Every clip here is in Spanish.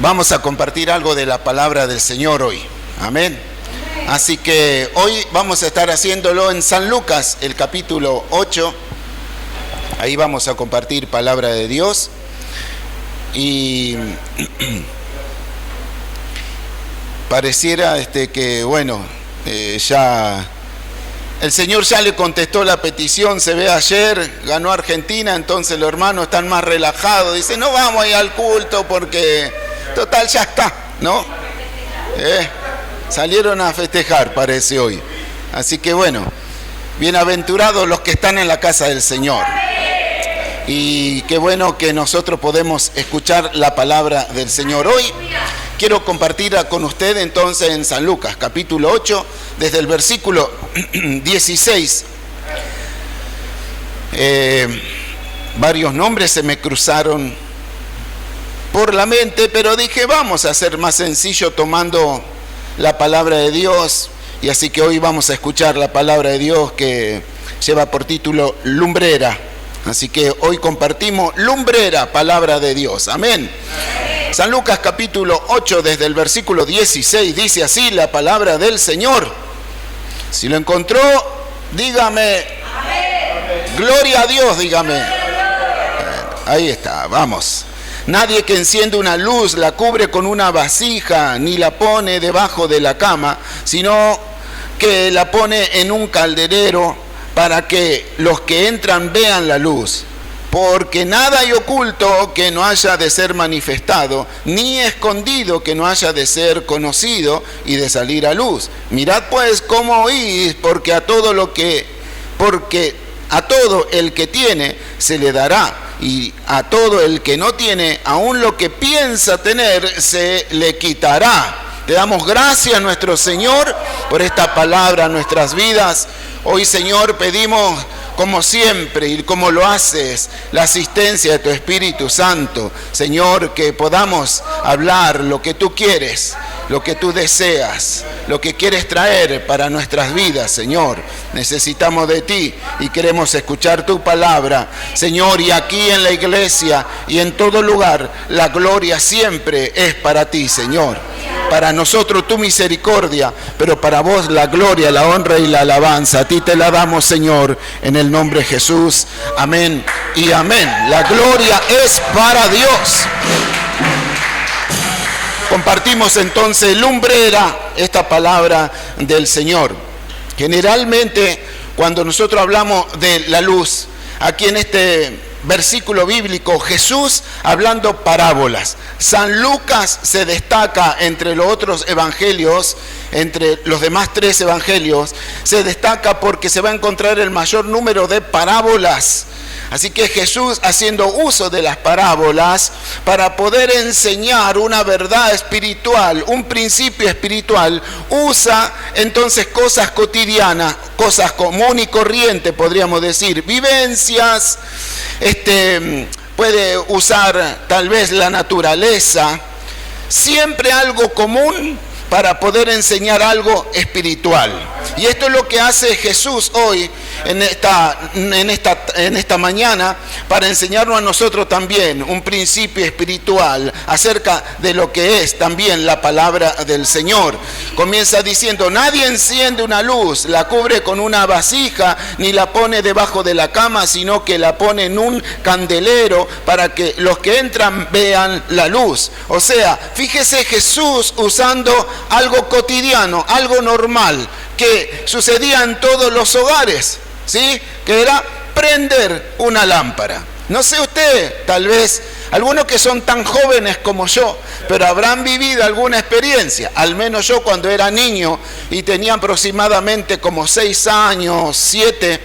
Vamos a compartir algo de la palabra del Señor hoy. Amén. Así que hoy vamos a estar haciéndolo en San Lucas, el capítulo 8. Ahí vamos a compartir palabra de Dios. Y pareciera que, bueno, ya el Señor ya le contestó la petición. Se ve ayer, ganó Argentina, entonces los hermanos están más relajados. Dicen, no vamos a ir al culto porque total ya está, ¿no? Salieron a festejar, parece hoy. Así que bueno, bienaventurados los que están en la casa del Señor. Y qué bueno que nosotros podemos escuchar la palabra del Señor. Hoy quiero compartir con usted entonces en San Lucas, capítulo 8, desde el versículo 16. Varios nombres se me cruzaron por la mente, pero dije, vamos a hacer más sencillo tomando la palabra de Dios. Y así que hoy vamos a escuchar la palabra de Dios que lleva por título Lumbrera. Así que hoy compartimos Lumbrera, palabra de Dios. Amén. San Lucas capítulo 8, desde el versículo 16, dice así la palabra del Señor. Si lo encontró, dígame. Amén. Gloria a Dios, dígame. Ahí está, vamos. Nadie que enciende una luz la cubre con una vasija, ni la pone debajo de la cama, sino que la pone en un calderero para que los que entran vean la luz. Porque nada hay oculto que no haya de ser manifestado, ni escondido que no haya de ser conocido y de salir a luz. Mirad pues cómo oís, porque a todo el que tiene se le dará, y a todo el que no tiene, aun lo que piensa tener, se le quitará. Te damos gracias a nuestro Señor por esta palabra en nuestras vidas. Hoy, Señor, pedimos, como siempre y como lo haces, la asistencia de tu Espíritu Santo. Señor, que podamos hablar lo que tú quieres, lo que tú deseas, lo que quieres traer para nuestras vidas, Señor. Necesitamos de ti y queremos escuchar tu palabra, Señor, y aquí en la iglesia y en todo lugar, la gloria siempre es para ti, Señor. Para nosotros tu misericordia, pero para vos la gloria, la honra y la alabanza. A ti te la damos, Señor, en el nombre de Jesús. Amén y amén. La gloria es para Dios. Compartimos entonces lumbrera, esta palabra del Señor. Generalmente, cuando nosotros hablamos de la luz, aquí en este versículo bíblico, Jesús hablando parábolas. San Lucas se destaca entre los otros evangelios, entre los demás 3 evangelios, se destaca porque se va a encontrar el mayor número de parábolas. Así que Jesús, haciendo uso de las parábolas para poder enseñar una verdad espiritual, un principio espiritual, usa entonces cosas cotidianas, cosas común y corriente, podríamos decir, vivencias. Puede usar tal vez la naturaleza, siempre algo común para poder enseñar algo espiritual. Y esto es lo que hace Jesús hoy en esta mañana para enseñarnos a nosotros también un principio espiritual acerca de lo que es también la palabra del Señor. Comienza diciendo, nadie enciende una luz, la cubre con una vasija, ni la pone debajo de la cama, sino que la pone en un candelero para que los que entran vean la luz. O sea, fíjese Jesús usando algo cotidiano, algo normal, que sucedía en todos los hogares, ¿sí? Que era prender una lámpara. No sé usted, tal vez algunos que son tan jóvenes como yo, pero habrán vivido alguna experiencia. Al menos yo cuando era niño y tenía aproximadamente como 6 años, 7,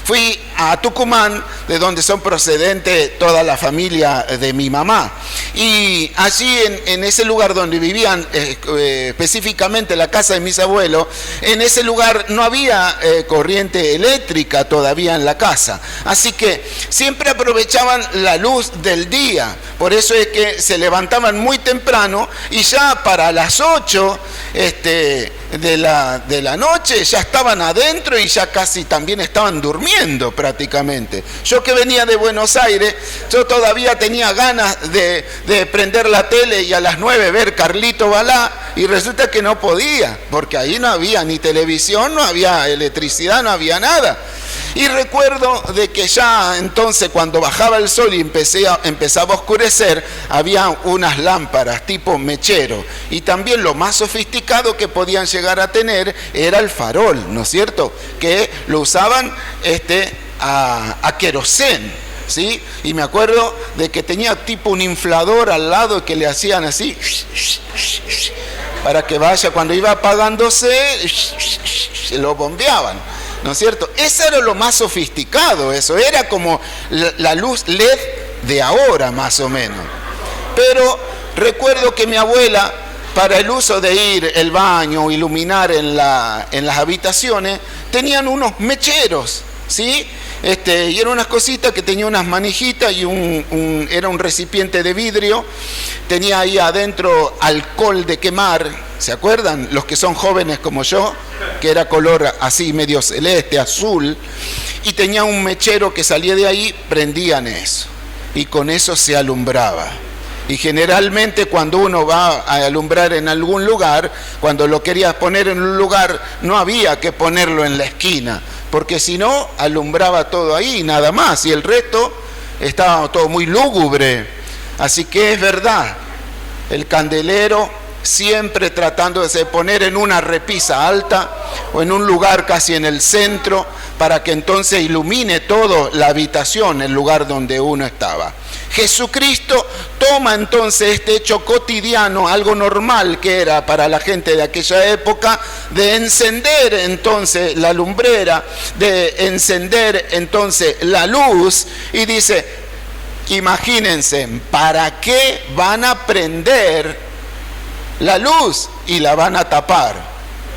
fui a Tucumán, de donde son procedentes toda la familia de mi mamá. Y allí en ese lugar donde vivían, específicamente la casa de mis abuelos, en ese lugar no había corriente eléctrica todavía en la casa. Así que siempre aprovechaban la luz del día. podía. Por eso es que se levantaban muy temprano y ya para las 8 de la noche ya estaban adentro y ya casi también estaban durmiendo prácticamente. Yo que venía de Buenos Aires, yo todavía tenía ganas de prender la tele y a las 9 ver Carlito Balá, y resulta que no podía, porque ahí no había ni televisión, no había electricidad, no había nada. Y recuerdo de que ya entonces cuando bajaba el sol y empezaba a oscurecer, había unas lámparas tipo mechero, y también lo más sofisticado que podían llegar a tener era el farol, ¿no es cierto? Que lo usaban a querosén, ¿sí? Y me acuerdo de que tenía tipo un inflador al lado que le hacían así para que vaya, cuando iba apagándose lo bombeaban, ¿no es cierto? Eso era lo más sofisticado, eso era como la luz LED de ahora más o menos. Pero recuerdo que mi abuela, para el uso de ir el baño, iluminar en las habitaciones, tenían unos mecheros, ¿sí? Y eran unas cositas que tenía unas manijitas y era un recipiente de vidrio, tenía ahí adentro alcohol de quemar, ¿se acuerdan? Los que son jóvenes como yo, que era color así medio celeste, azul, y tenía un mechero que salía de ahí, prendían eso, y con eso se alumbraba. Y generalmente cuando uno va a alumbrar en algún lugar, cuando lo querías poner en un lugar, no había que ponerlo en la esquina, porque si no, alumbraba todo ahí, nada más, y el resto estaba todo muy lúgubre. Así que es verdad, el candelero siempre tratando de poner en una repisa alta o en un lugar casi en el centro, para que entonces ilumine toda la habitación, el lugar donde uno estaba. Jesucristo toma entonces este hecho cotidiano, algo normal que era para la gente de aquella época, de encender entonces la lumbrera, de encender entonces la luz, y dice, imagínense, ¿para qué van a prender la luz y la van a tapar?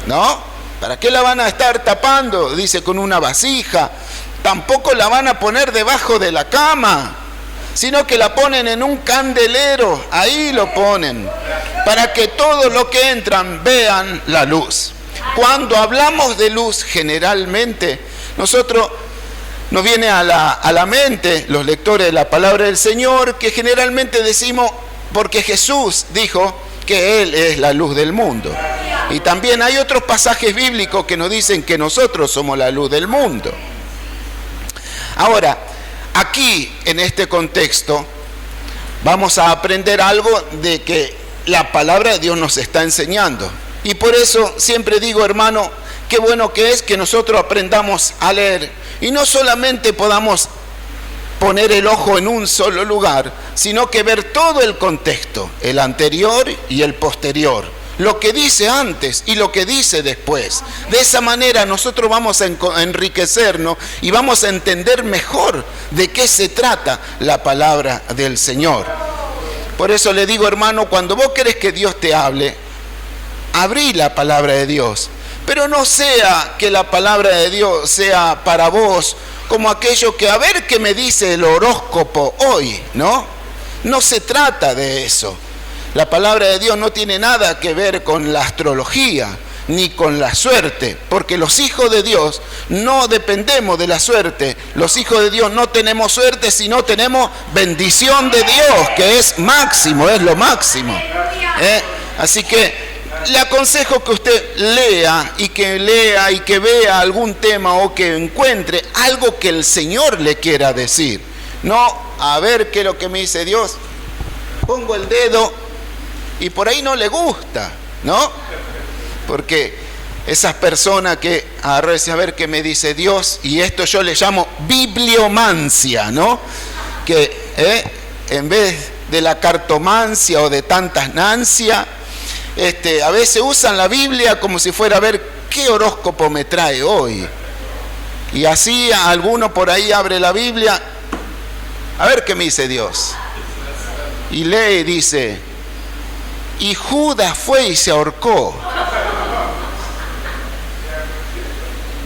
¿No? ¿Para qué la van a estar tapando? Dice, con una vasija. Tampoco la van a poner debajo de la cama, sino que la ponen en un candelero, ahí lo ponen, para que todos los que entran vean la luz. Cuando hablamos de luz, generalmente, nosotros nos viene a la mente, los lectores de la palabra del Señor, que generalmente decimos, porque Jesús dijo que Él es la luz del mundo. Y también hay otros pasajes bíblicos que nos dicen que nosotros somos la luz del mundo. Ahora, aquí, en este contexto, vamos a aprender algo de que la palabra de Dios nos está enseñando. Y por eso siempre digo, hermano, qué bueno que es que nosotros aprendamos a leer y no solamente podamos poner el ojo en un solo lugar, sino que ver todo el contexto, el anterior y el posterior, lo que dice antes y lo que dice después. De esa manera nosotros vamos a enriquecernos y vamos a entender mejor de qué se trata la palabra del Señor. Por eso le digo, hermano, cuando vos querés que Dios te hable, abrí la palabra de Dios, pero no sea que la palabra de Dios sea para vos como aquello que a ver qué me dice el horóscopo hoy, ¿no? No se trata de eso. La palabra de Dios no tiene nada que ver con la astrología ni con la suerte, porque los hijos de Dios no dependemos de la suerte. Los hijos de Dios no tenemos suerte, sino tenemos bendición de Dios, que es máximo, es lo máximo. Así que le aconsejo que usted lea y que vea algún tema o que encuentre algo que el Señor le quiera decir. No, a ver qué es lo que me dice Dios. Pongo el dedo y por ahí no le gusta, ¿no? Porque esas personas que a ver qué me dice Dios, y esto yo le llamo bibliomancia, ¿no? Que en vez de la cartomancia o de tantas nancia, a veces usan la Biblia como si fuera a ver qué horóscopo me trae hoy. Y así alguno por ahí abre la Biblia, a ver qué me dice Dios. Y lee y dice, y Judas fue y se ahorcó.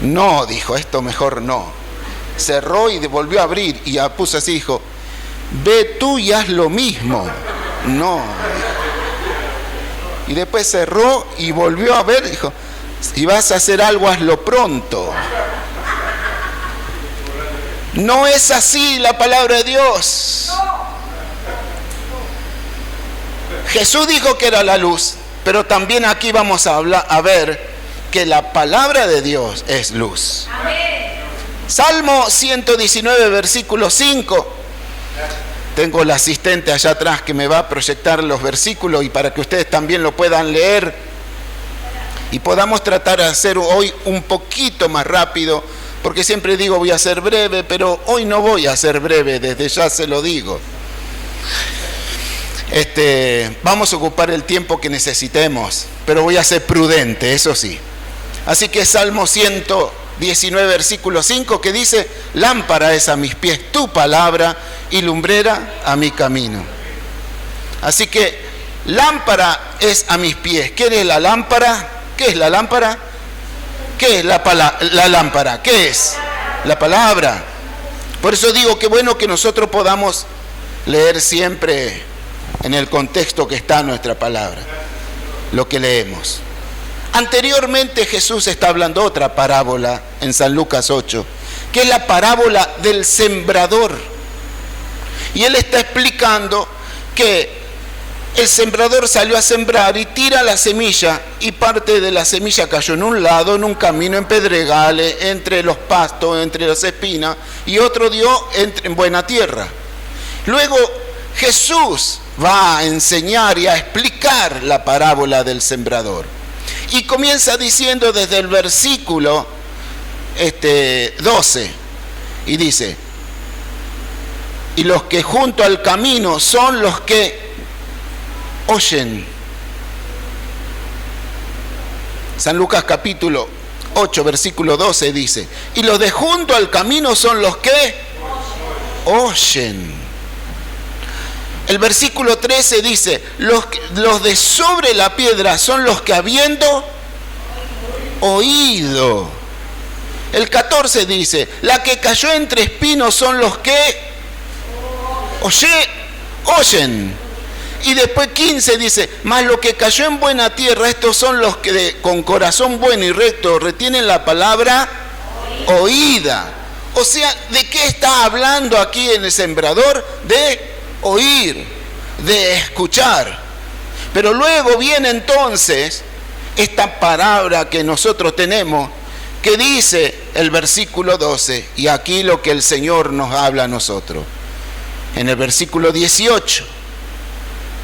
No, dijo, esto mejor no. Cerró y volvió a abrir y puso así, dijo, ve tú y haz lo mismo. No. Y después cerró y volvió a ver, dijo, si vas a hacer algo, hazlo pronto. No es así la palabra de Dios. Jesús dijo que era la luz, pero también aquí vamos a ver que la palabra de Dios es luz. Salmo 119, versículo 5. Tengo el asistente allá atrás que me va a proyectar los versículos y para que ustedes también lo puedan leer y podamos tratar de hacer hoy un poquito más rápido, porque siempre digo voy a ser breve, pero hoy no voy a ser breve, desde ya se lo digo. Vamos a ocupar el tiempo que necesitemos, pero voy a ser prudente, eso sí. Así que Salmo 119, versículo 5, que dice, lámpara es a mis pies tu palabra y lumbrera a mi camino. Así que lámpara es a mis pies. ¿Qué es la lámpara? ¿Qué es la lámpara? ¿Qué es la lámpara? ¿Qué es? La palabra. Por eso digo que bueno que nosotros podamos leer siempre en el contexto que está nuestra palabra, lo que leemos. Anteriormente Jesús está hablando otra parábola en San Lucas 8, que es la parábola del sembrador. Y él está explicando que el sembrador salió a sembrar y tira la semilla, y parte de la semilla cayó en un lado, en un camino, en pedregales, entre los pastos, entre las espinas, y otro dio en buena tierra. Luego Jesús va a enseñar y a explicar la parábola del sembrador. Y comienza diciendo desde el versículo 12, y dice, y los que junto al camino son los que oyen. San Lucas capítulo 8, versículo 12 dice, y los de junto al camino son los que oyen. El versículo 13 dice, los de sobre la piedra son los que habiendo oído. El 14 dice, la que cayó entre espinos son los que oyen. Y después 15 dice, mas lo que cayó en buena tierra, estos son los que con corazón bueno y recto retienen la palabra oída. O sea, ¿de qué está hablando aquí en el sembrador? De oír, de escuchar. Pero luego viene entonces esta palabra que nosotros tenemos, que dice el versículo 12, y aquí lo que el Señor nos habla a nosotros. En el versículo 18,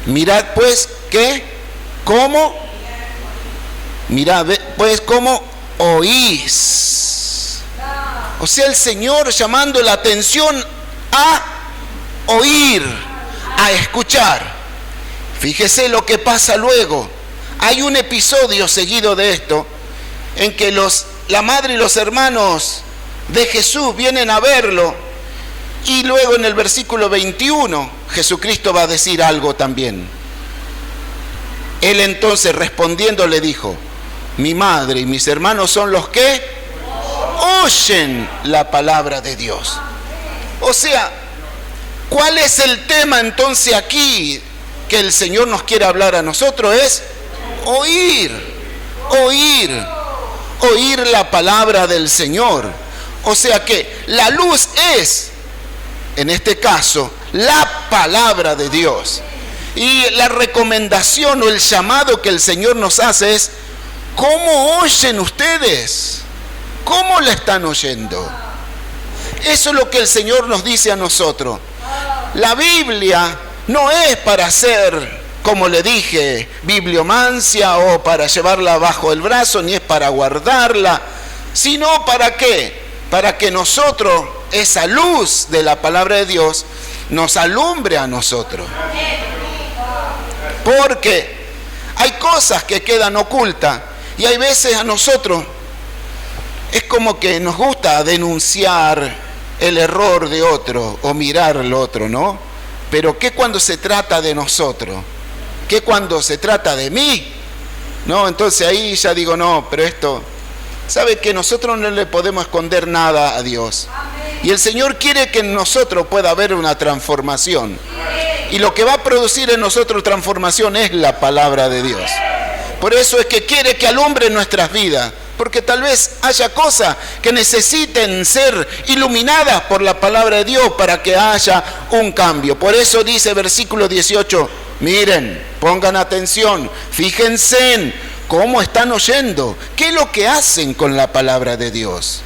mirad pues cómo oís. O sea, el Señor llamando la atención a oír, a escuchar. Fíjese lo que pasa luego. Hay un episodio seguido de esto en que la madre y los hermanos de Jesús vienen a verlo, y luego en el versículo 21 Jesucristo va a decir algo también. Él entonces respondiendo le dijo, mi madre y mis hermanos son los que oyen la palabra de Dios. O sea, ¿cuál es el tema entonces aquí que el Señor nos quiere hablar a nosotros? Es oír la palabra del Señor. O sea que la luz es, en este caso, la palabra de Dios. Y la recomendación o el llamado que el Señor nos hace es, ¿cómo oyen ustedes? ¿Cómo la están oyendo? Eso es lo que el Señor nos dice a nosotros. La Biblia no es para hacer, como le dije, bibliomancia o para llevarla bajo el brazo, ni es para guardarla, sino ¿para qué? Para que nosotros, esa luz de la palabra de Dios, nos alumbre a nosotros. Porque hay cosas que quedan ocultas y hay veces a nosotros es como que nos gusta denunciar el error de otro o mirar al otro, ¿no? Pero ¿qué cuando se trata de nosotros? ¿Qué cuando se trata de mí? ¿No? Entonces ahí ya digo, no, pero esto, ¿sabe que nosotros no le podemos esconder nada a Dios? Y el Señor quiere que en nosotros pueda haber una transformación. Y lo que va a producir en nosotros transformación es la palabra de Dios. Por eso es que quiere que alumbre nuestras vidas. Porque tal vez haya cosas que necesiten ser iluminadas por la palabra de Dios para que haya un cambio. Por eso dice versículo 18, miren, pongan atención, fíjense en cómo están oyendo, qué es lo que hacen con la palabra de Dios,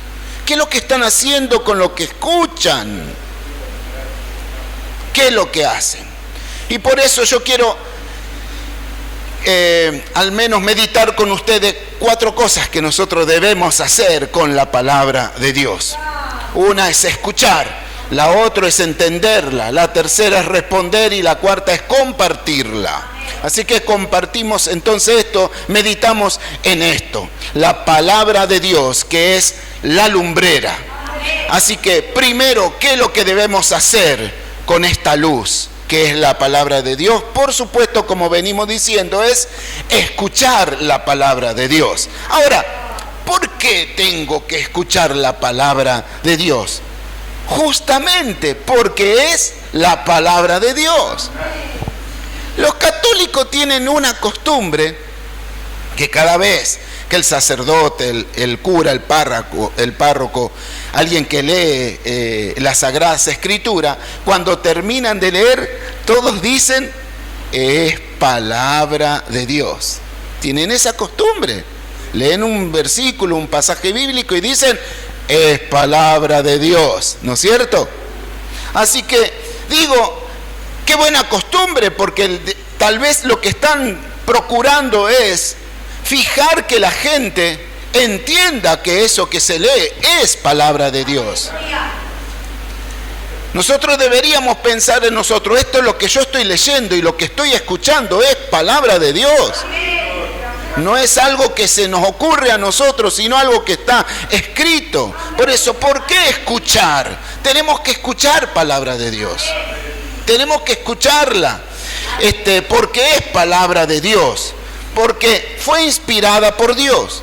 qué es lo que están haciendo con lo que escuchan, qué es lo que hacen. Y por eso yo quiero al menos meditar con ustedes 4 cosas que nosotros debemos hacer con la palabra de Dios. Una es escuchar, la otra es entenderla, la tercera es responder y la cuarta es compartirla. Así que compartimos entonces esto, meditamos en esto, la palabra de Dios que es la lumbrera. Así que primero, ¿qué es lo que debemos hacer con esta luz que es la palabra de Dios? Por supuesto, como venimos diciendo, es escuchar la palabra de Dios. Ahora, ¿por qué tengo que escuchar la palabra de Dios? Justamente porque es la palabra de Dios. Los católicos tienen una costumbre que cada vez que el sacerdote, el cura, el párroco, alguien que lee las Sagradas Escrituras, cuando terminan de leer, todos dicen, es palabra de Dios. Tienen esa costumbre. Leen un versículo, un pasaje bíblico y dicen, es palabra de Dios, ¿no es cierto? Así que digo, qué buena costumbre, porque tal vez lo que están procurando es fijar que la gente entienda que eso que se lee es palabra de Dios. Nosotros deberíamos pensar en nosotros, esto es lo que yo estoy leyendo y lo que estoy escuchando es palabra de Dios. No es algo que se nos ocurre a nosotros, sino algo que está escrito. Por eso, ¿por qué escuchar? Tenemos que escuchar palabra de Dios. Tenemos que escucharla, porque es palabra de Dios. Porque fue inspirada por Dios,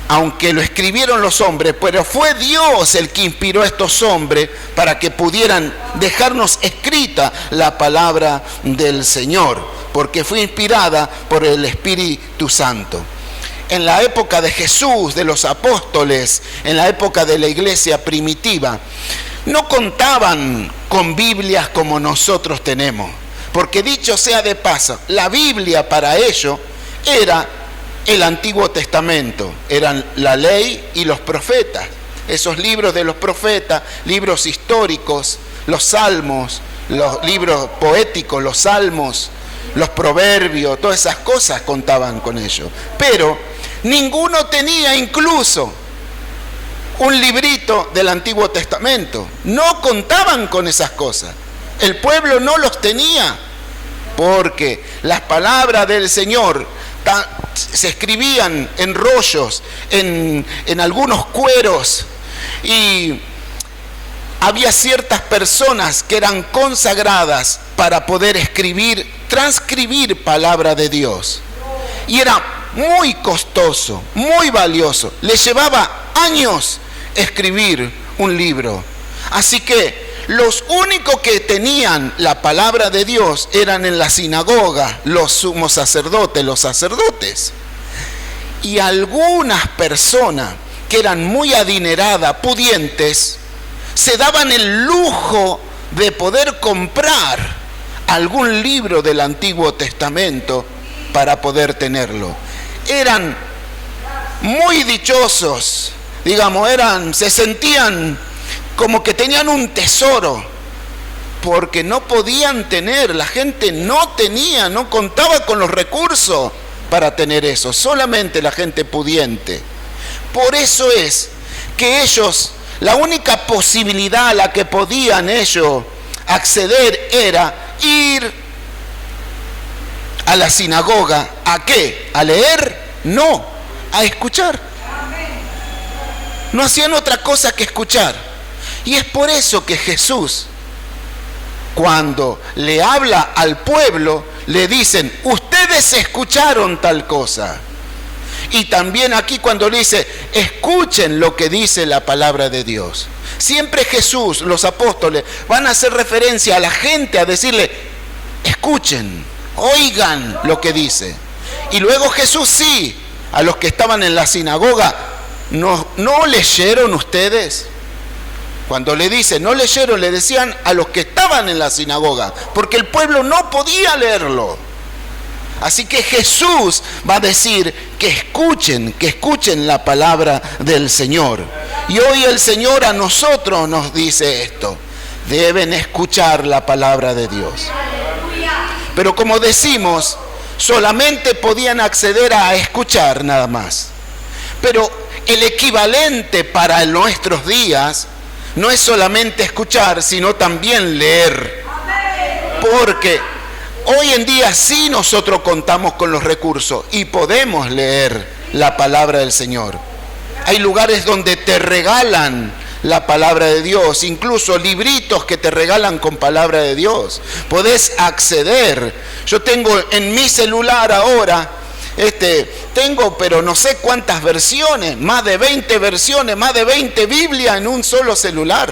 aunque lo escribieron los hombres, pero fue Dios el que inspiró a estos hombres para que pudieran dejarnos escrita la palabra del Señor, porque fue inspirada por el Espíritu Santo. En la época de Jesús, de los apóstoles, en la época de la iglesia primitiva, no contaban con Biblias como nosotros tenemos, porque dicho sea de paso, la Biblia para ellos era el Antiguo Testamento, eran la ley y los profetas, esos libros de los profetas, libros históricos, los salmos, los libros poéticos, los salmos, los proverbios, todas esas cosas contaban con ellos. Pero ninguno tenía incluso un librito del Antiguo Testamento, no contaban con esas cosas, el pueblo no los tenía, porque las palabras del Señor se escribían en rollos, en algunos cueros, y había ciertas personas que eran consagradas para poder transcribir palabra de Dios. Y era muy costoso, muy valioso. Les llevaba años escribir un libro. Así que los únicos que tenían la palabra de Dios eran en la sinagoga, los sumos sacerdotes, los sacerdotes. Y algunas personas que eran muy adineradas, pudientes, se daban el lujo de poder comprar algún libro del Antiguo Testamento para poder tenerlo. Eran muy dichosos, digamos, se sentían como que tenían un tesoro, porque no podían tener, la gente no tenía, no contaba con los recursos para tener eso, solamente la gente pudiente. Por eso es que ellos, la única posibilidad a la que podían ellos acceder era ir a la sinagoga. ¿A qué? ¿A leer? No, a escuchar. No hacían otra cosa que escuchar. Y es por eso que Jesús, cuando le habla al pueblo, le dicen, ustedes escucharon tal cosa. Y también aquí cuando le dice, escuchen lo que dice la palabra de Dios. Siempre Jesús, los apóstoles, van a hacer referencia a la gente, a decirle, escuchen, oigan lo que dice. Y luego Jesús sí, a los que estaban en la sinagoga, ¿no leyeron ustedes? Cuando le dice, no leyeron, le decían a los que estaban en la sinagoga, porque el pueblo no podía leerlo. Así que Jesús va a decir que escuchen la palabra del Señor. Y hoy el Señor a nosotros nos dice esto: deben escuchar la palabra de Dios. Pero como decimos, solamente podían acceder a escuchar nada más. Pero el equivalente para nuestros días no es solamente escuchar, sino también leer. Porque hoy en día sí nosotros contamos con los recursos y podemos leer la palabra del Señor. Hay lugares donde te regalan la palabra de Dios, incluso libritos que te regalan con palabra de Dios. Podés acceder. Yo tengo en mi celular ahora, tengo pero no sé cuántas versiones, más de 20 versiones, más de 20 Biblias en un solo celular.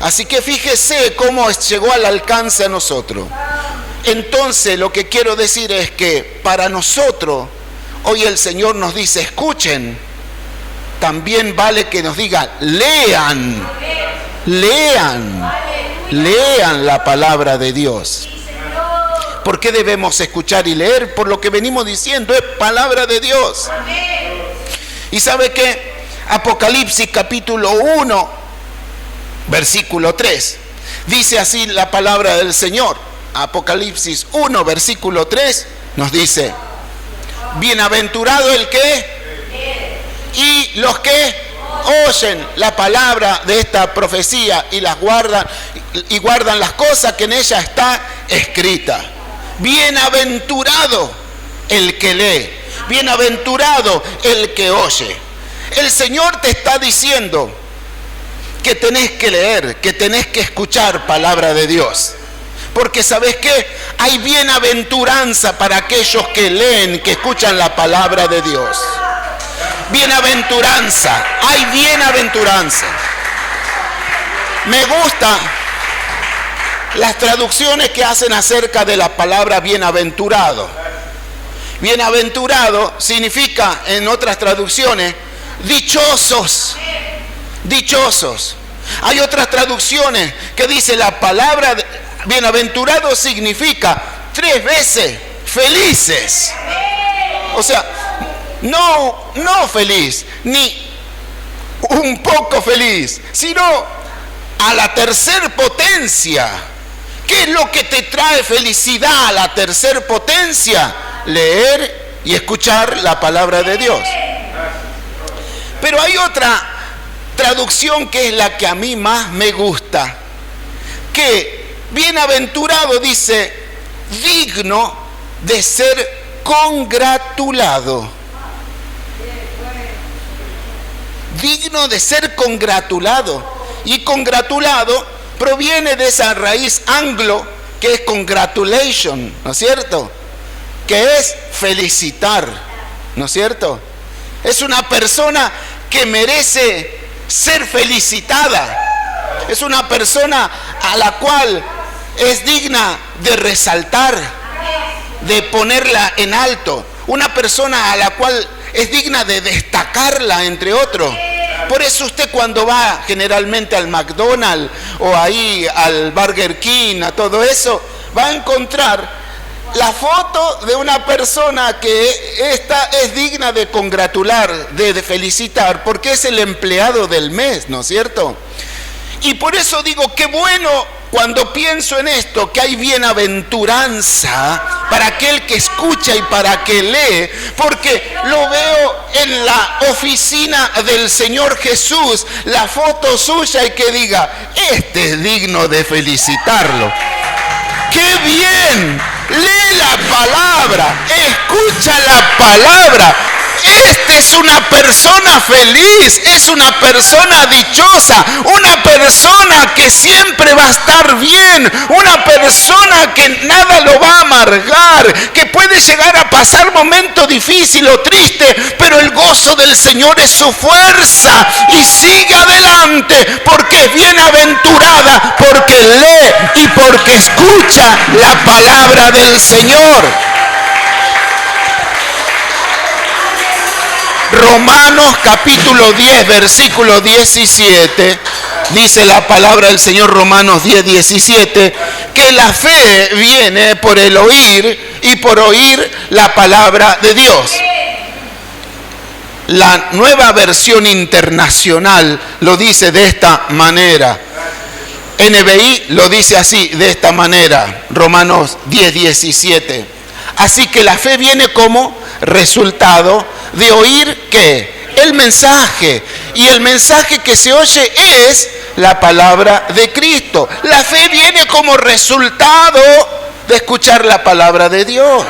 Así que fíjese cómo llegó al alcance a nosotros. Entonces lo que quiero decir es que para nosotros, hoy el Señor nos dice, escuchen, también vale que nos diga, lean la palabra de Dios. ¿Por qué debemos escuchar y leer? Por lo que venimos diciendo, es palabra de Dios. ¿Y sabe qué? Apocalipsis capítulo 1, versículo 3. Dice así la palabra del Señor. Apocalipsis 1, versículo 3 nos dice, bienaventurado el que y los que oyen la palabra de esta profecía y las guardan las cosas que en ella está escrita. Bienaventurado el que lee, bienaventurado el que oye. El Señor te está diciendo que tenés que leer, que tenés que escuchar palabra de Dios. Porque ¿sabes qué? Hay bienaventuranza para aquellos que leen, que escuchan la palabra de Dios. Bienaventuranza, hay bienaventuranza. Me gustan las traducciones que hacen acerca de la palabra bienaventurado. Bienaventurado significa, en otras traducciones, dichosos. Dichosos. Hay otras traducciones que dice la palabra bienaventurado significa 3 veces felices. O sea, no feliz, ni un poco feliz, sino a la tercer potencia. ¿Qué es lo que te trae felicidad a la tercer potencia? Leer y escuchar la palabra de Dios. Pero hay otra traducción que es la que a mí más me gusta, que bienaventurado dice digno de ser congratulado. Digno de ser congratulado. Y congratulado proviene de esa raíz anglo que es congratulation, ¿no es cierto? Que es felicitar, ¿no es cierto? Es una persona que merece ser felicitada. Es una persona a la cual es digna de resaltar, de ponerla en alto. Una persona a la cual es digna de destacarla entre otros. Por eso usted cuando va generalmente al McDonald's o ahí al Burger King, a todo eso, va a encontrar la foto de una persona que es digna de congratular, de felicitar, porque es el empleado del mes, ¿no es cierto? Y por eso digo, qué bueno cuando pienso en esto, que hay bienaventuranza para aquel que escucha y para que lee, porque lo veo en la oficina del Señor Jesús, la foto suya y que diga, este es digno de felicitarlo. ¡Qué bien! Lee la palabra, escucha la palabra. Esta es una persona feliz, es una persona dichosa, una persona que siempre va a estar bien, una persona que nada lo va a amargar, que puede llegar a pasar momentos difíciles o tristes, pero el gozo del Señor es su fuerza y sigue adelante porque es bienaventurada, porque lee y porque escucha la palabra del Señor. Romanos capítulo 10, versículo 17, dice la palabra del Señor, Romanos 10, 17, que la fe viene por el oír y por oír la palabra de Dios. La Nueva Versión Internacional lo dice de esta manera. NBI lo dice así, de esta manera, Romanos 10, 17. Así que la fe viene como resultado de oír ¿qué? El mensaje. Y el mensaje que se oye es la palabra de Cristo. La fe viene como resultado de escuchar la palabra de Dios.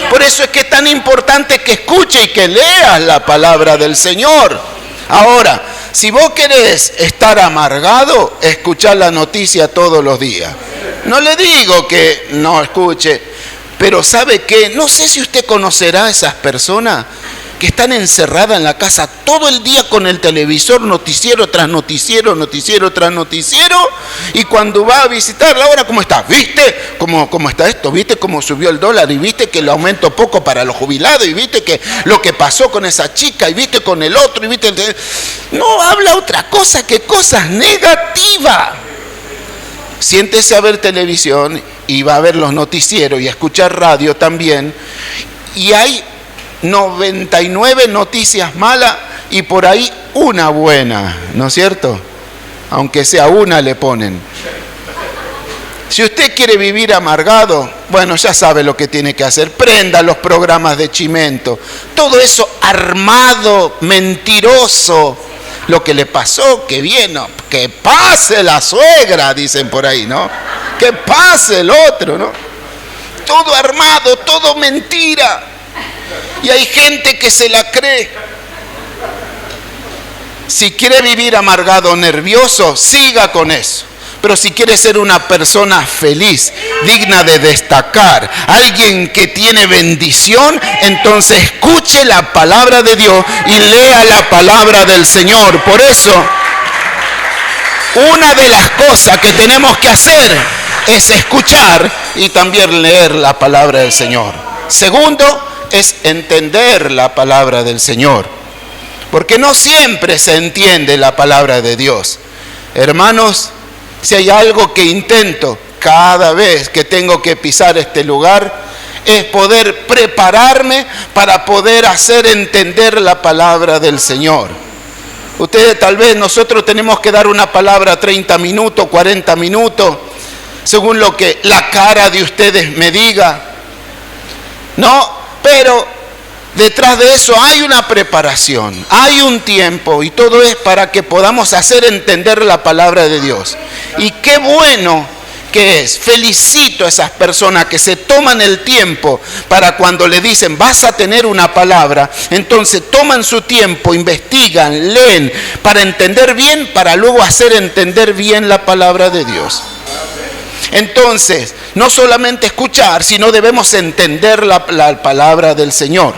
Por eso es que es tan importante que escuche y que leas la palabra del Señor. Ahora, si vos querés estar amargado, escuchar la noticia todos los días. No le digo que no escuche, pero ¿sabe qué? No sé si usted conocerá a esas personas que están encerradas en la casa todo el día con el televisor, noticiero tras noticiero, noticiero tras noticiero, y cuando va a visitarla, ahora ¿cómo está? ¿Viste cómo está esto? ¿Viste cómo subió el dólar? ¿Y viste que lo aumentó poco para los jubilados? ¿Y viste que lo que pasó con esa chica? ¿Y viste con el otro? ¿Y viste? No habla otra cosa que cosas negativas. Siéntese a ver televisión y va a ver los noticieros y a escuchar radio también, y hay 99 noticias malas y por ahí una buena, ¿no es cierto? Aunque sea una le ponen. Si usted quiere vivir amargado, bueno, ya sabe lo que tiene que hacer. Prenda los programas de Chimento. Todo eso armado, mentiroso. Lo que le pasó, que vino, que pase la suegra, dicen por ahí, ¿no? Que pase el otro, ¿no? Todo armado, todo mentira. Y hay gente que se la cree. Si quiere vivir amargado o nervioso, siga con eso. Pero si quiere ser una persona feliz, digna de destacar, alguien que tiene bendición, entonces escuche la palabra de Dios y lea la palabra del Señor. Por eso, una de las cosas que tenemos que hacer es escuchar y también leer la palabra del Señor. Segundo, es entender la palabra del Señor, porque no siempre se entiende la palabra de Dios. Hermanos, si hay algo que intento cada vez que tengo que pisar este lugar, es poder prepararme para poder hacer entender la palabra del Señor. Ustedes tal vez, nosotros tenemos que dar una palabra 30 minutos, 40 minutos, según lo que la cara de ustedes me diga. No, pero detrás de eso hay una preparación, hay un tiempo, y todo es para que podamos hacer entender la palabra de Dios. Y qué bueno que es. Felicito a esas personas que se toman el tiempo para cuando le dicen vas a tener una palabra, entonces toman su tiempo, investigan, leen para entender bien, para luego hacer entender bien la palabra de Dios. Entonces, no solamente escuchar, sino debemos entender la palabra del Señor.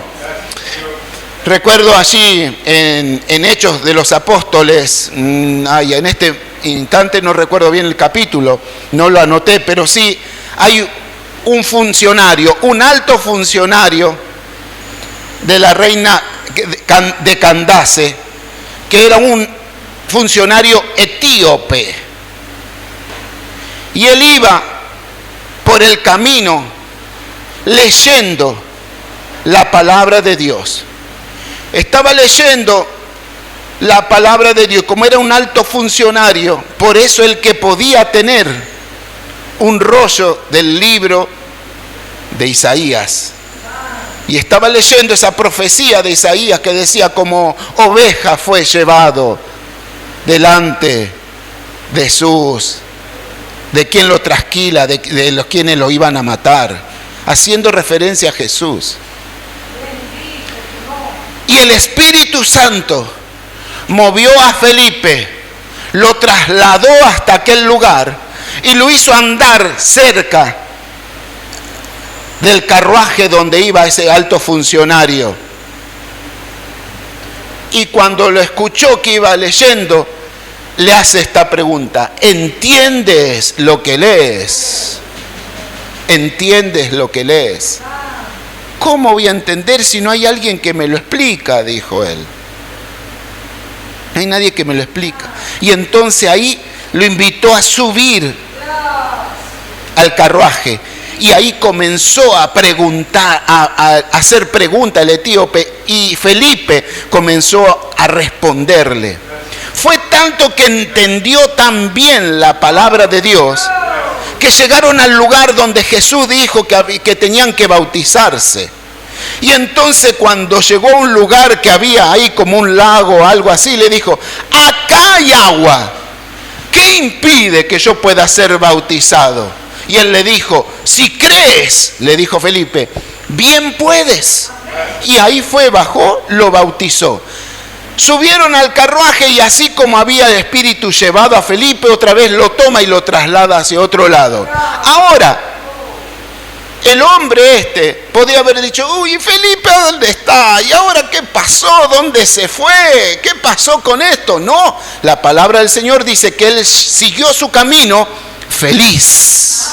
Recuerdo allí en Hechos de los Apóstoles, en este instante no recuerdo bien el capítulo, no lo anoté, pero sí hay un funcionario, un alto funcionario de la reina de Candace, que era un funcionario etíope. Y él iba por el camino leyendo la palabra de Dios. Estaba leyendo la palabra de Dios. Como era un alto funcionario, por eso el que podía tener un rollo del libro de Isaías. Y estaba leyendo esa profecía de Isaías que decía: como oveja fue llevado delante de sus... de quien lo trasquila, de los quienes lo iban a matar, haciendo referencia a Jesús. Y el Espíritu Santo movió a Felipe, lo trasladó hasta aquel lugar y lo hizo andar cerca del carruaje donde iba ese alto funcionario. Y cuando lo escuchó que iba leyendo, le hace esta pregunta: ¿entiendes lo que lees? ¿Entiendes lo que lees? ¿Cómo voy a entender si no hay alguien que me lo explica?, dijo él. No hay nadie que me lo explica. Y entonces ahí lo invitó a subir al carruaje. Y ahí comenzó a preguntar, a hacer preguntas al etíope, y Felipe comenzó a responderle. Fue tanto que entendió tan bien la palabra de Dios que llegaron al lugar donde Jesús dijo que tenían que bautizarse. Y entonces cuando llegó a un lugar que había ahí como un lago o algo así, le dijo: acá hay agua, ¿qué impide que yo pueda ser bautizado? Y él le dijo: si crees, le dijo Felipe, bien puedes. Y ahí fue, bajó, lo bautizó. Subieron al carruaje y así como había el Espíritu llevado a Felipe, otra vez lo toma y lo traslada hacia otro lado. Ahora, el hombre podía haber dicho: uy, Felipe, ¿dónde está? ¿Y ahora qué pasó? ¿Dónde se fue? ¿Qué pasó con esto? No, la palabra del Señor dice que él siguió su camino feliz,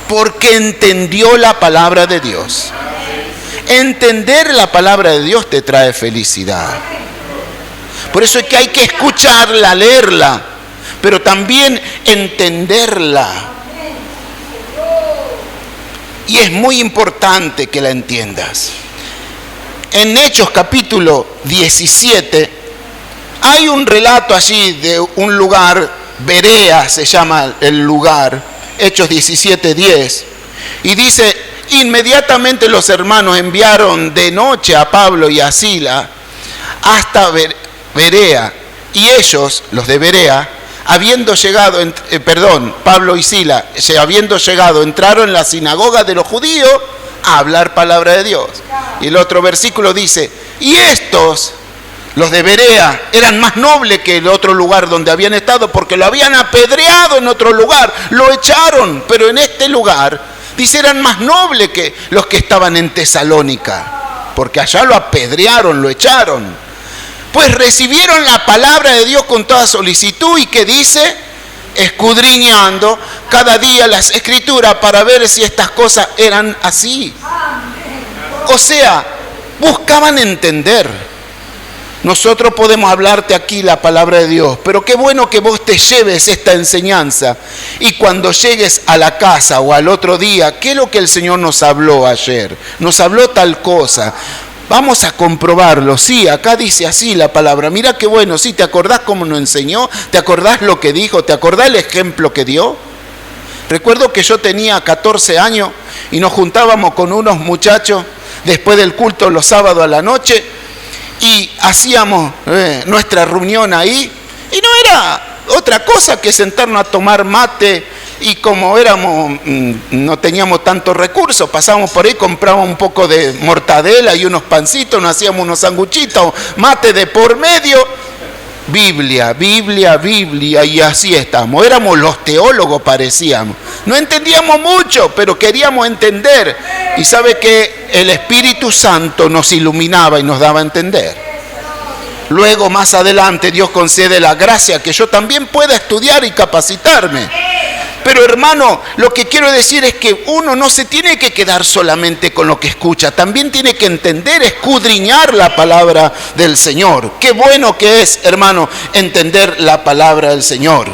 porque entendió la palabra de Dios. Entender la palabra de Dios te trae felicidad. Por eso es que hay que escucharla, leerla, pero también entenderla. Y es muy importante que la entiendas. En Hechos capítulo 17 hay un relato allí de un lugar, Berea se llama el lugar, Hechos 17:10, y dice: inmediatamente los hermanos enviaron de noche a Pablo y a Sila hasta Berea, y ellos, los de Berea, habiendo llegado, Pablo y Sila, habiendo llegado, entraron en la sinagoga de los judíos a hablar palabra de Dios. Y el otro versículo dice: y estos, los de Berea, eran más nobles que el otro lugar donde habían estado, porque lo habían apedreado en otro lugar, lo echaron, pero en este lugar, dice, eran más nobles que los que estaban en Tesalónica, porque allá lo apedrearon, lo echaron. Pues recibieron la palabra de Dios con toda solicitud, y que dice, escudriñando cada día las escrituras para ver si estas cosas eran así. O sea, buscaban entender. Nosotros podemos hablarte aquí la palabra de Dios, pero qué bueno que vos te lleves esta enseñanza y cuando llegues a la casa o al otro día, ¿qué es lo que el Señor nos habló ayer? Nos habló tal cosa. Vamos a comprobarlo. Sí, acá dice así la palabra. Mira qué bueno. Sí, ¿te acordás cómo nos enseñó? ¿Te acordás lo que dijo? ¿Te acordás el ejemplo que dio? Recuerdo que yo tenía 14 años y nos juntábamos con unos muchachos después del culto los sábados a la noche y hacíamos nuestra reunión ahí. Y no era otra cosa que sentarnos a tomar mate. Y como no teníamos tantos recursos, pasábamos por ahí, comprábamos un poco de mortadela y unos pancitos, nos hacíamos unos sanguchitos, mate de por medio, Biblia, Biblia, Biblia, y así estamos. Éramos los teólogos, parecíamos. No entendíamos mucho, pero queríamos entender. Y sabe que el Espíritu Santo nos iluminaba y nos daba a entender. Luego, más adelante, Dios concede la gracia que yo también pueda estudiar y capacitarme. Pero hermano, lo que quiero decir es que uno no se tiene que quedar solamente con lo que escucha, también tiene que entender, escudriñar la palabra del Señor. Qué bueno que es, hermano, entender la palabra del Señor.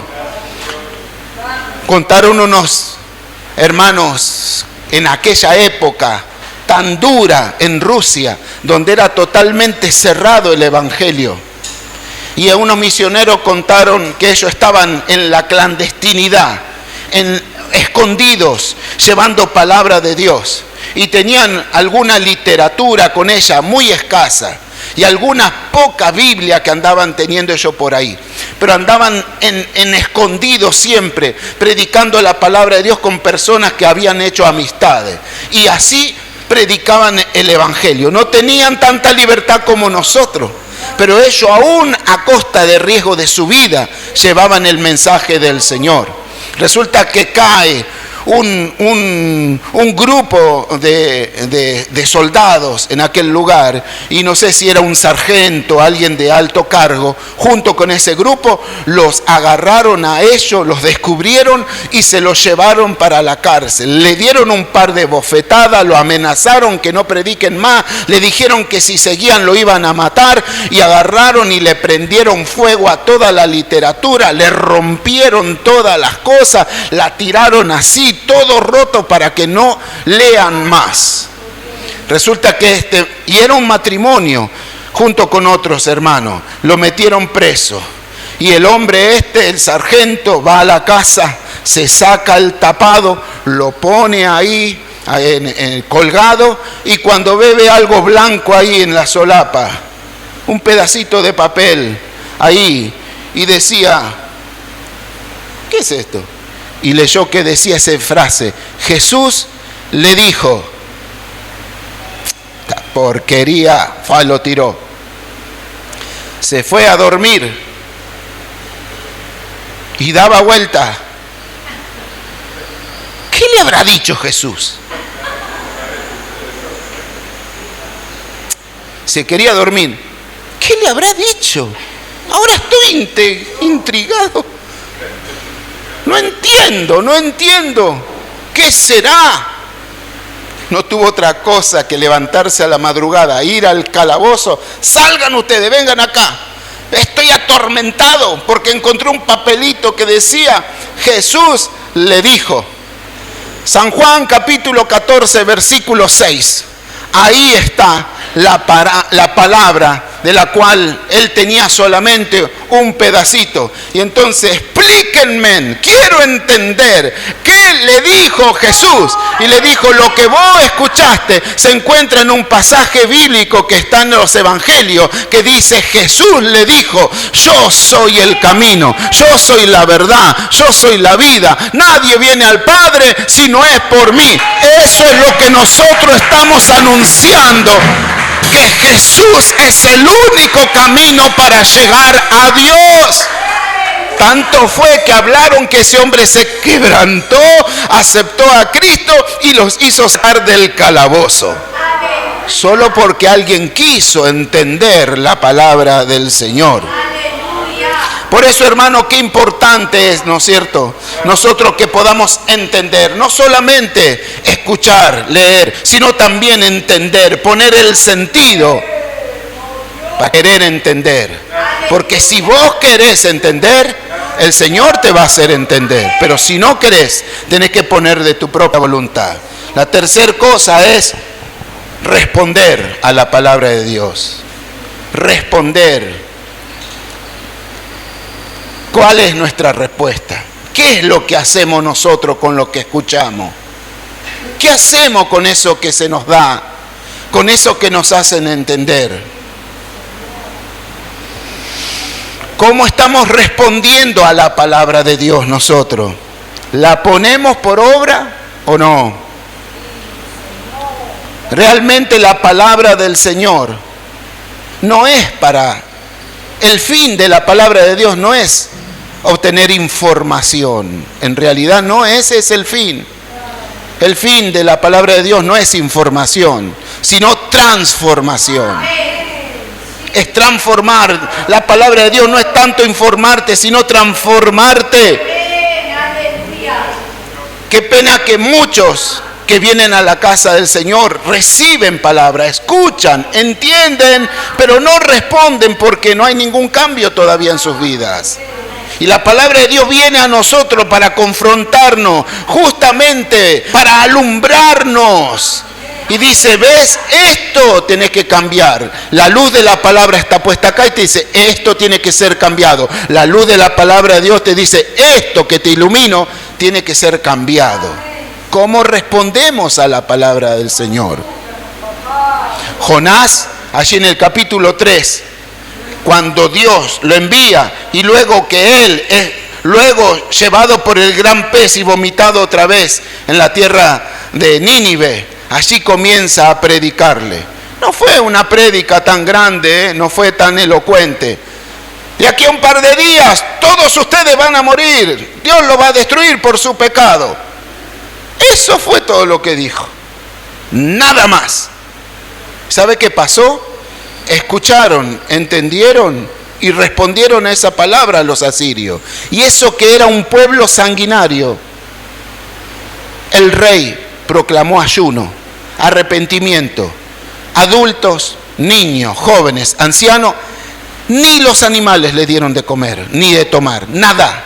Contaron unos hermanos en aquella época tan dura en Rusia, donde era totalmente cerrado el evangelio. Y a unos misioneros contaron que ellos estaban en la clandestinidad, escondidos, llevando palabra de Dios, y tenían alguna literatura con ella muy escasa y alguna poca Biblia que andaban teniendo ellos por ahí, pero andaban en escondidos siempre, predicando la palabra de Dios con personas que habían hecho amistades, y así predicaban el evangelio. No tenían tanta libertad como nosotros, pero ellos aún a costa de riesgo de su vida llevaban el mensaje del Señor. Resulta que cae un grupo de soldados en aquel lugar, y no sé si era un sargento, alguien de alto cargo. Junto con ese grupo los agarraron a ellos, los descubrieron y se los llevaron para la cárcel. Le dieron un par de bofetadas, lo amenazaron que no prediquen más, le dijeron que si seguían lo iban a matar, y agarraron y le prendieron fuego a toda la literatura, le rompieron todas las cosas, la tiraron así, todo roto, para que no lean más. Resulta que y era un matrimonio junto con otros hermanos, lo metieron preso, y el hombre el sargento, va a la casa, se saca el tapado, lo pone ahí colgado, y cuando ve algo blanco ahí en la solapa, un pedacito de papel ahí, y decía: ¿qué es esto? Y leyó que decía esa frase: Jesús le dijo. Esta porquería, lo tiró. Se fue a dormir y daba vuelta. ¿Qué le habrá dicho Jesús? Se quería dormir. ¿Qué le habrá dicho? Ahora estoy intrigado. No entiendo. ¿Qué será? No tuvo otra cosa que levantarse a la madrugada, ir al calabozo. Salgan ustedes, vengan acá. Estoy atormentado porque encontré un papelito que decía: Jesús le dijo. San Juan capítulo 14, versículo 6. Ahí está la palabra de la cual él tenía solamente un pedacito. Y entonces, explíquenme, quiero entender qué le dijo Jesús. Y le dijo: lo que vos escuchaste se encuentra en un pasaje bíblico que está en los evangelios, que dice: Jesús le dijo: yo soy el camino, yo soy la verdad, yo soy la vida, nadie viene al Padre si no es por mí. Eso es lo que nosotros estamos anunciando, que Jesús es el único camino para llegar a Dios. Tanto fue que hablaron que ese hombre se quebrantó, aceptó a Cristo y los hizo sacar del calabozo. Solo porque alguien quiso entender la palabra del Señor. Por eso, hermano, qué importante es, ¿no es cierto?, nosotros que podamos entender, no solamente escuchar, leer, sino también entender, poner el sentido para querer entender. Porque si vos querés entender, el Señor te va a hacer entender. Pero si no querés, tenés que poner de tu propia voluntad. La tercera cosa es responder a la palabra de Dios. Responder. ¿Cuál es nuestra respuesta? ¿Qué es lo que hacemos nosotros con lo que escuchamos? ¿Qué hacemos con eso que se nos da? Con eso que nos hacen entender. ¿Cómo estamos respondiendo a la palabra de Dios nosotros? ¿La ponemos por obra o no? Realmente la palabra del Señor no es para... El fin de la palabra de Dios no es obtener información. En realidad no ese es el fin. El fin de la palabra de Dios no es información, sino transformación. Es transformar. La palabra de Dios no es tanto informarte, sino transformarte. Qué pena que muchos que vienen a la casa del Señor reciben palabra, escuchan, entienden, pero no responden porque no hay ningún cambio todavía en sus vidas. Y la palabra de Dios viene a nosotros para confrontarnos, justamente para alumbrarnos. Y dice: ves, esto tenés que cambiar. La luz de la palabra está puesta acá y te dice: esto tiene que ser cambiado. La luz de la palabra de Dios te dice: esto que te ilumino tiene que ser cambiado. ¿Cómo respondemos a la palabra del Señor? Jonás, allí en el capítulo 3, cuando Dios lo envía y luego que él es llevado por el gran pez y vomitado otra vez en la tierra de Nínive, allí comienza a predicarle. No fue una prédica tan grande, no fue tan elocuente. De aquí a un par de días, todos ustedes van a morir. Dios lo va a destruir por su pecado. Eso fue todo lo que dijo. Nada más. ¿Sabe qué pasó? Escucharon, entendieron y respondieron a esa palabra a los asirios. Y eso que era un pueblo sanguinario. El rey proclamó ayuno, arrepentimiento. Adultos, niños, jóvenes, ancianos, ni los animales le dieron de comer, ni de tomar, nada.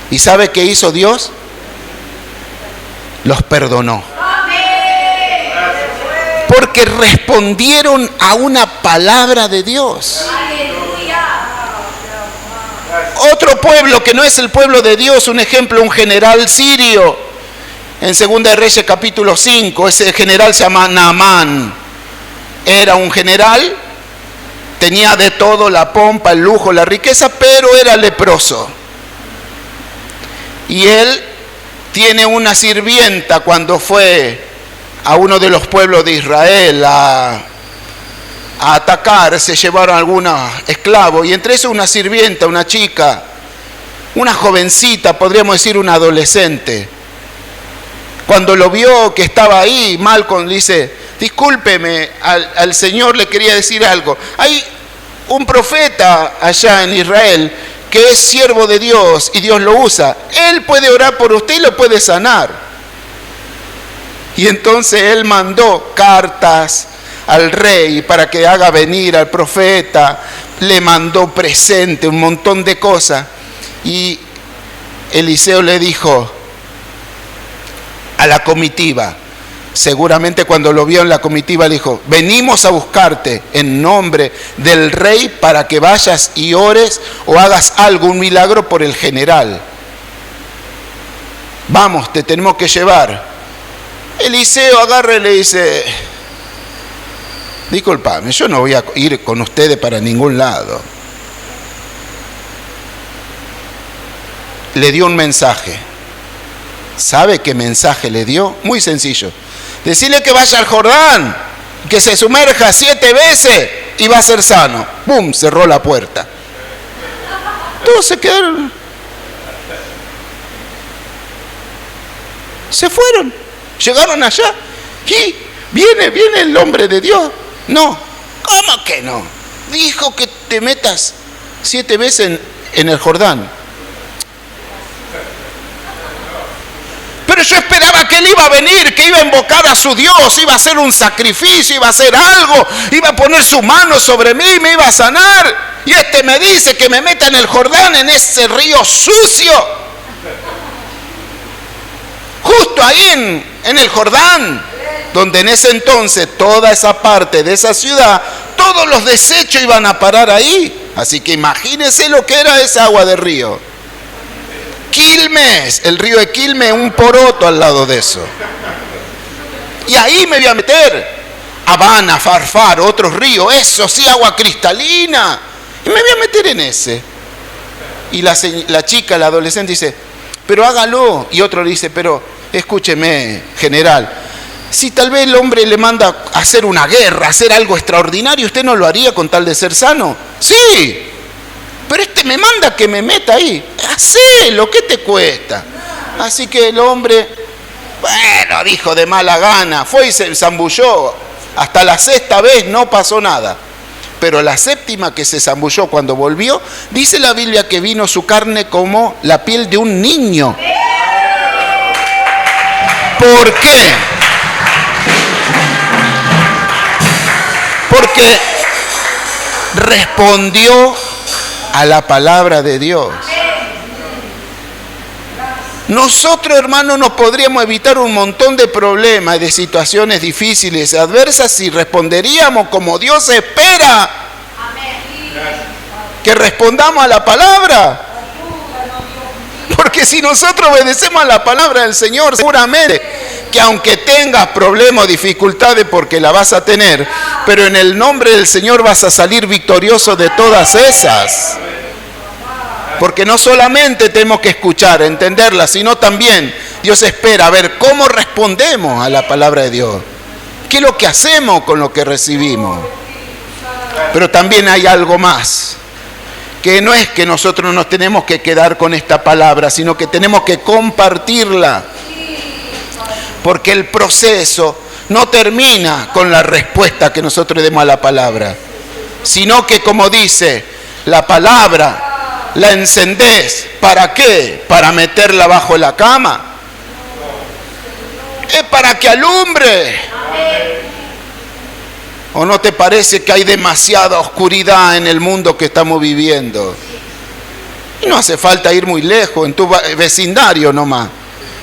¿Y sabe qué hizo Dios? Los perdonó. Porque respondieron a una palabra de Dios. Otro pueblo que no es el pueblo de Dios, un ejemplo, un general sirio. En 2 de Reyes capítulo 5, ese general se llama Naamán. Era un general, tenía de todo, la pompa, el lujo, la riqueza, pero era leproso. Y él tiene una sirvienta cuando fue a uno de los pueblos de Israel a atacar, se llevaron algunos esclavos, y entre eso una sirvienta, una chica, una jovencita, podríamos decir una adolescente. Cuando lo vio que estaba ahí, Malcolm le dice: discúlpeme, al Señor le quería decir algo. Hay un profeta allá en Israel que es siervo de Dios y Dios lo usa. Él puede orar por usted y lo puede sanar. Y entonces él mandó cartas al rey para que haga venir al profeta, le mandó presente, un montón de cosas. Y Eliseo le dijo a la comitiva, seguramente cuando lo vio en la comitiva le dijo: venimos a buscarte en nombre del rey para que vayas y ores o hagas algo, un milagro por el general. Vamos, te tenemos que llevar. Eliseo agarra y le dice: disculpame, yo no voy a ir con ustedes para ningún lado. Le dio un mensaje. ¿Sabe qué mensaje le dio? Muy sencillo. Decirle que vaya al Jordán, que se sumerja 7 veces y va a ser sano. ¡Bum! Cerró la puerta. Todos se quedaron. Se fueron. Llegaron allá y viene el hombre de Dios. No, ¿cómo que no? Dijo que te metas 7 veces en el Jordán. Pero yo esperaba que él iba a venir, que iba a invocar a su Dios, iba a hacer un sacrificio, iba a hacer algo, iba a poner su mano sobre mí, me iba a sanar. Y este me dice que me meta en el Jordán, en ese río sucio. Justo ahí en el Jordán, donde en ese entonces toda esa parte de esa ciudad, todos los desechos iban a parar ahí. Así que imagínense lo que era esa agua de río. Quilmes, el río de Quilmes, un poroto al lado de eso. Y ahí me voy a meter. Habana, Farfar, otros ríos, eso sí, agua cristalina. Y me voy a meter en ese. Y la chica, la adolescente dice: pero hágalo. Y otro le dice: pero escúcheme, general, si tal vez el hombre le manda a hacer una guerra, a hacer algo extraordinario, ¿usted no lo haría con tal de ser sano? Sí, pero este me manda que me meta ahí. Hacelo, ¿qué te cuesta? Así que el hombre, bueno, dijo de mala gana, fue y se zambulló. Hasta la 6ª vez no pasó nada. Pero la 7ª que se zambulló cuando volvió, dice la Biblia que vino su carne como la piel de un niño. ¿Por qué? Porque respondió a la palabra de Dios. Nosotros, hermanos, nos podríamos evitar un montón de problemas y de situaciones difíciles, adversas, si responderíamos como Dios espera. Que respondamos a la palabra. Porque si nosotros obedecemos a la palabra del Señor, seguramente que aunque tengas problemas o dificultades, porque la vas a tener, pero en el nombre del Señor vas a salir victorioso de todas esas. Porque no solamente tenemos que escuchar, entenderla, sino también Dios espera ver cómo respondemos a la palabra de Dios. ¿Qué es lo que hacemos con lo que recibimos? Pero también hay algo más, que no es que nosotros nos tenemos que quedar con esta palabra, sino que tenemos que compartirla. Porque el proceso no termina con la respuesta que nosotros demos a la palabra, sino que, como dice, la palabra la encendés. ¿Para qué? ¿Para meterla bajo la cama? Es para que alumbre. ¿O no te parece que hay demasiada oscuridad en el mundo que estamos viviendo? Y no hace falta ir muy lejos, en tu vecindario nomás.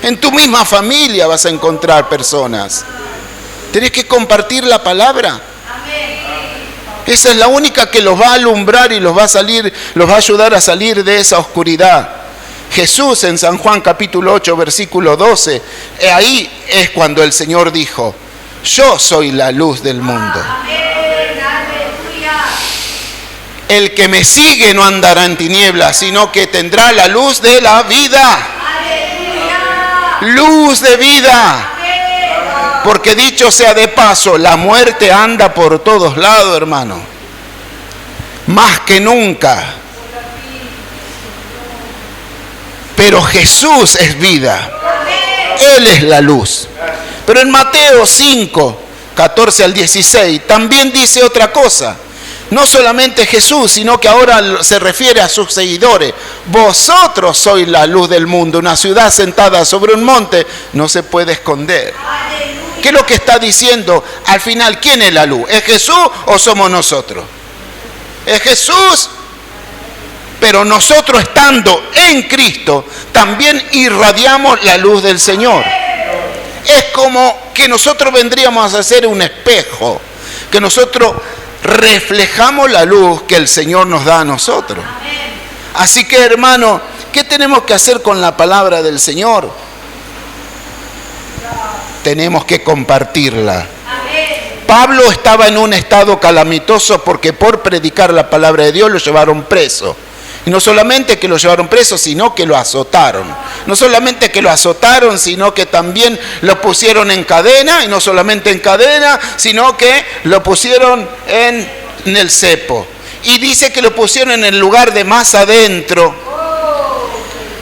En tu misma familia vas a encontrar personas. Tenés que compartir la palabra. Esa es la única que los va a alumbrar y los va a ayudar a salir de esa oscuridad. Jesús en San Juan capítulo 8, versículo 12, ahí es cuando el Señor dijo: yo soy la luz del mundo. El que me sigue no andará en tinieblas, sino que tendrá la luz de la vida. Luz de vida. Porque dicho sea de paso, la muerte anda por todos lados, hermano. Más que nunca. Pero Jesús es vida. Él es la luz. Pero en Mateo 5, 14 al 16, también dice otra cosa. No solamente Jesús, sino que ahora se refiere a sus seguidores. Vosotros sois la luz del mundo. Una ciudad sentada sobre un monte no se puede esconder. ¿Qué es lo que está diciendo? Al final, ¿quién es la luz? ¿Es Jesús o somos nosotros? Es Jesús. Pero nosotros, estando en Cristo, también irradiamos la luz del Señor. Es como que nosotros vendríamos a ser un espejo, que nosotros reflejamos la luz que el Señor nos da a nosotros. Así que, hermano, ¿qué tenemos que hacer con la palabra del Señor? Tenemos que compartirla. Pablo estaba en un estado calamitoso porque por predicar la palabra de Dios lo llevaron preso. Y no solamente que lo llevaron preso, sino que lo azotaron. No solamente que lo azotaron, sino que también lo pusieron en cadena. Y no solamente en cadena, sino que lo pusieron en el cepo. Y dice que lo pusieron en el lugar de más adentro.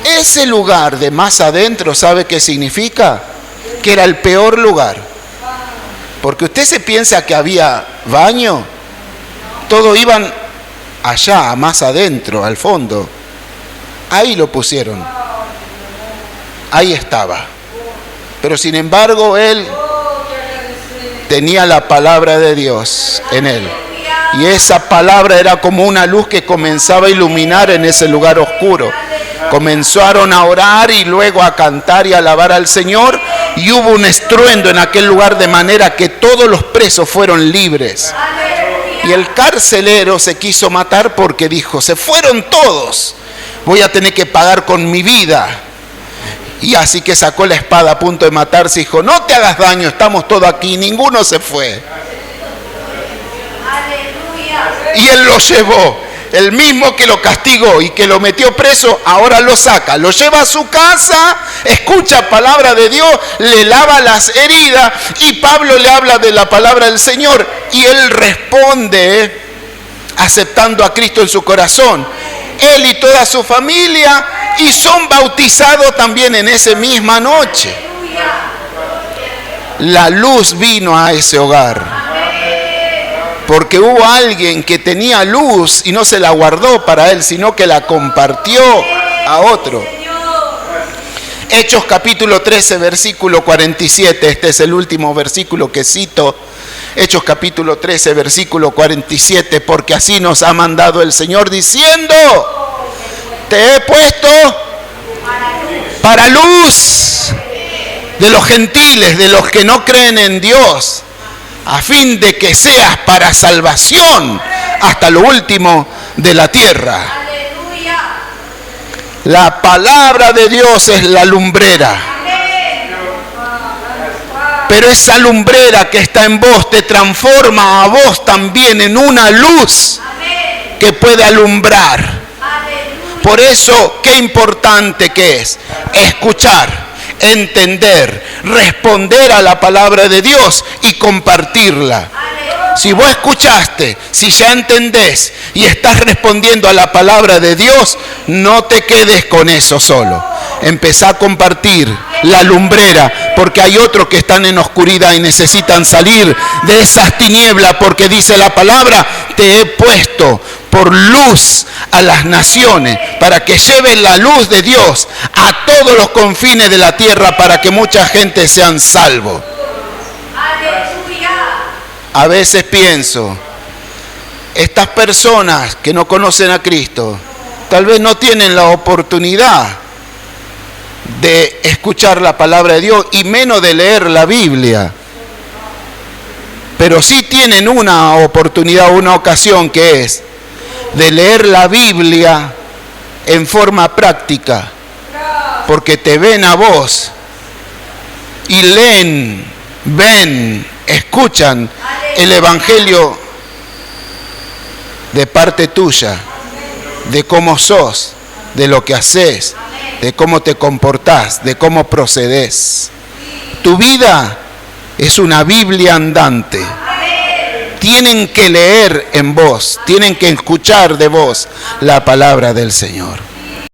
Ese lugar de más adentro, ¿sabe qué significa? Que era el peor lugar. Porque usted se piensa que había baño. Todos iban allá, más adentro, al fondo. Ahí lo pusieron. Ahí estaba. Pero sin embargo, él tenía la palabra de Dios en él. Y esa palabra era como una luz que comenzaba a iluminar en ese lugar oscuro. Comenzaron a orar y luego a cantar y a alabar al Señor. Y hubo un estruendo en aquel lugar de manera que todos los presos fueron libres. Y el carcelero se quiso matar porque dijo: se fueron todos, voy a tener que pagar con mi vida. Y así que sacó la espada a punto de matarse y dijo: no te hagas daño, estamos todos aquí, ninguno se fue. Y él lo llevó, el mismo que lo castigó y que lo metió preso, ahora lo saca, lo lleva a su casa, escucha palabra de Dios, le lava las heridas y Pablo le habla de la palabra del Señor y él responde aceptando a Cristo en su corazón. Él y toda su familia, y son bautizados también en esa misma noche. La luz vino a ese hogar. Porque hubo alguien que tenía luz y no se la guardó para él, sino que la compartió a otro. Hechos capítulo 13, versículo 47. Este es el último versículo que cito. Hechos capítulo 13, versículo 47. Porque así nos ha mandado el Señor diciendo: te he puesto para luz de los gentiles, de los que no creen en Dios, a fin de que seas para salvación hasta lo último de la tierra. La palabra de Dios es la lumbrera. Pero esa lumbrera que está en vos te transforma a vos también en una luz que puede alumbrar. Por eso, qué importante que es escuchar, entender, responder a la palabra de Dios y compartirla. Si vos escuchaste, si ya entendés y estás respondiendo a la palabra de Dios, no te quedes con eso solo. Empezá a compartir la lumbrera, porque hay otros que están en oscuridad y necesitan salir de esas tinieblas, porque dice la palabra, te he puesto por luz a las naciones, para que lleven la luz de Dios a todos los confines de la tierra, para que mucha gente sean salvos. A veces pienso, estas personas que no conocen a Cristo, tal vez no tienen la oportunidad de escuchar la palabra de Dios y menos de leer la Biblia. Pero sí tienen una oportunidad, una ocasión, que es de leer la Biblia en forma práctica, porque te ven a vos y leen, ven, escuchan el Evangelio de parte tuya, de cómo sos, de lo que haces, de cómo te comportás, de cómo procedes. Tu vida es una Biblia andante. Tienen que leer en vos, tienen que escuchar de vos la palabra del Señor.